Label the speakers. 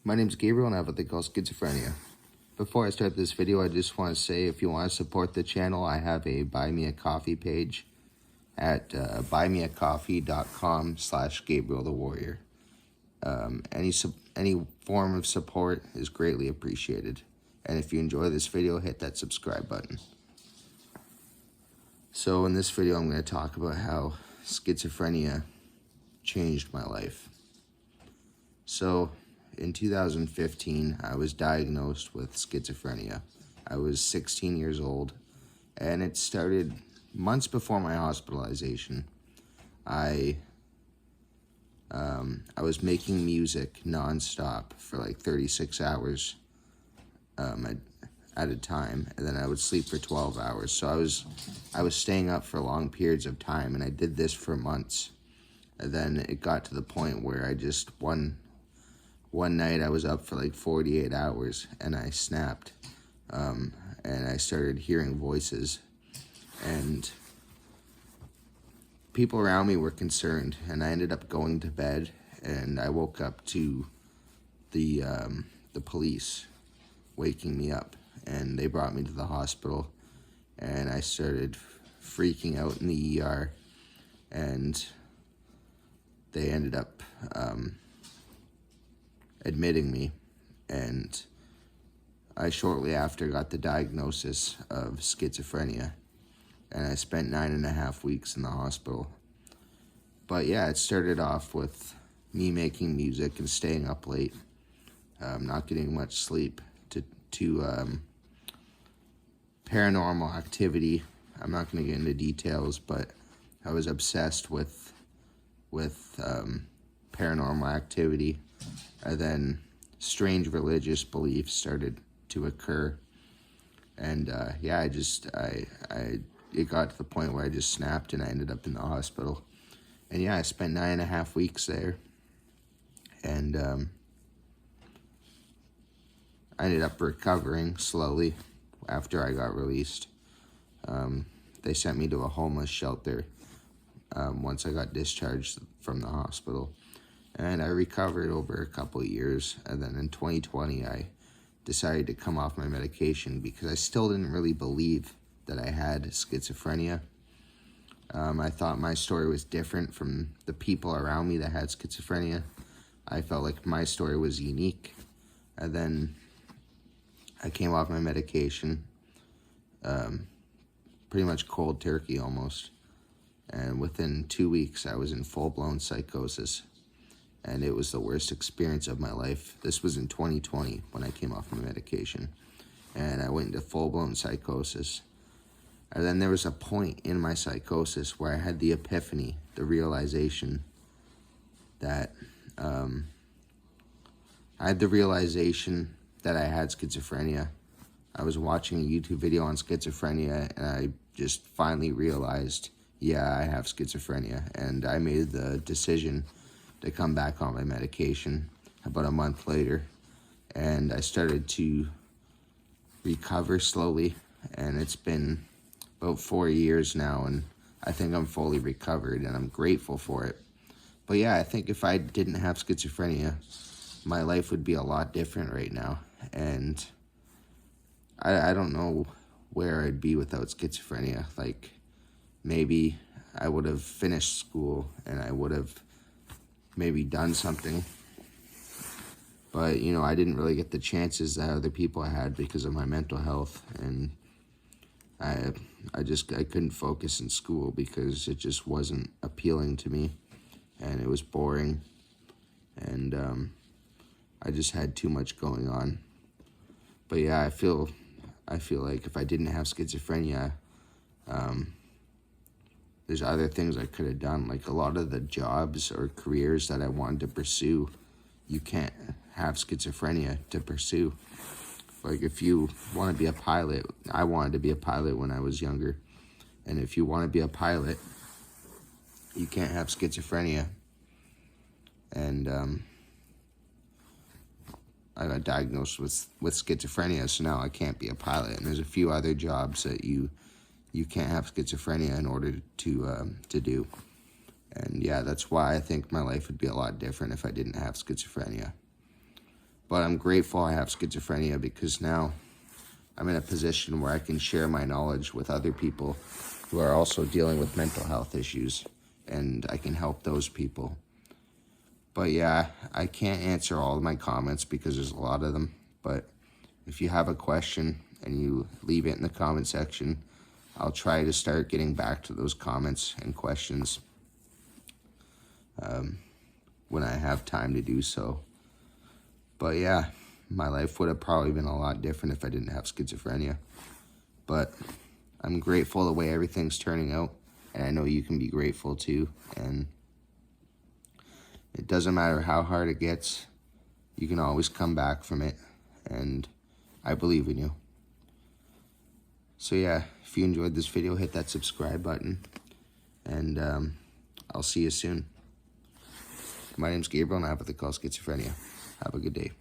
Speaker 1: My name is Gabriel and I have what they call schizophrenia. Before I start this video, I just want to say if you want to support the channel, I have a Buy Me a Coffee page at buymeacoffee.com/Gabriel the Warrior. Any form of support is greatly appreciated. And if you enjoy this video, hit that subscribe button. So in this video, I'm going to talk about how schizophrenia changed my life. So in 2015, I was diagnosed with schizophrenia. I was 16 years old, and it started months before my hospitalization. I was making music nonstop for like 36 hours at a time, and then I would sleep for 12 hours. So I was staying up for long periods of time, and I did this for months. And then it got to the point where I just one night I was up for like 48 hours, and I snapped, and I started hearing voices, and people around me were concerned, and I ended up going to bed, and I woke up to the police waking me up, and they brought me to the hospital, and I started freaking out in the ER, and they ended up admitting me, and I shortly after got the diagnosis of schizophrenia, and I spent 9.5 weeks in the hospital. But yeah, it started off with me making music and staying up late, not getting much sleep, to paranormal activity. I'm not going to get into details, but I was obsessed with paranormal activity. And then strange religious beliefs started to occur, and yeah, it got to the point where I just snapped, and I ended up in the hospital. And yeah, I spent 9.5 weeks there, and I ended up recovering slowly after I got released. They sent me to a homeless shelter once I got discharged from the hospital. And I recovered over a couple of years, and then in 2020, I decided to come off my medication because I still didn't really believe that I had schizophrenia. I thought my story was different from the people around me that had schizophrenia. I felt like my story was unique. And then I came off my medication, pretty much cold turkey almost. And within 2 weeks, I was in full-blown psychosis. And it was the worst experience of my life. This was in 2020 when I came off my medication. And I went into full-blown psychosis. And then there was a point in my psychosis where I had the epiphany, the realization that I had schizophrenia. I was watching a YouTube video on schizophrenia, and I just finally realized, yeah, I have schizophrenia. And I made the decision to come back on my medication about a month later, and I started to recover slowly, and it's been about 4 years now, and I think I'm fully recovered, and I'm grateful for it. But yeah, I think if I didn't have schizophrenia, my life would be a lot different right now, and I don't know where I'd be without schizophrenia. Like, maybe I would have finished school, and I would have maybe done something, but you know, I didn't really get the chances that other people had because of my mental health, and I couldn't focus in school because it just wasn't appealing to me, and it was boring, and I just had too much going on. But yeah, I feel like if I didn't have schizophrenia, there's other things I could have done. Like a lot of the jobs or careers that I wanted to pursue, you can't have schizophrenia to pursue. Like if you want to be a pilot, I wanted to be a pilot when I was younger. And if you want to be a pilot, you can't have schizophrenia. And I got diagnosed with schizophrenia, so now I can't be a pilot. And there's a few other jobs that you can't have schizophrenia in order to do. And yeah, that's why I think my life would be a lot different if I didn't have schizophrenia. But I'm grateful I have schizophrenia because now I'm in a position where I can share my knowledge with other people who are also dealing with mental health issues, and I can help those people. But yeah, I can't answer all of my comments because there's a lot of them. But if you have a question and you leave it in the comment section, I'll try to start getting back to those comments and questions when I have time to do so. But yeah, my life would have probably been a lot different if I didn't have schizophrenia. But I'm grateful the way everything's turning out, and I know you can be grateful too. And it doesn't matter how hard it gets, you can always come back from it, and I believe in you. So yeah, if you enjoyed this video, hit that subscribe button, and I'll see you soon. My name's Gabriel, and I have what they call schizophrenia. Have a good day.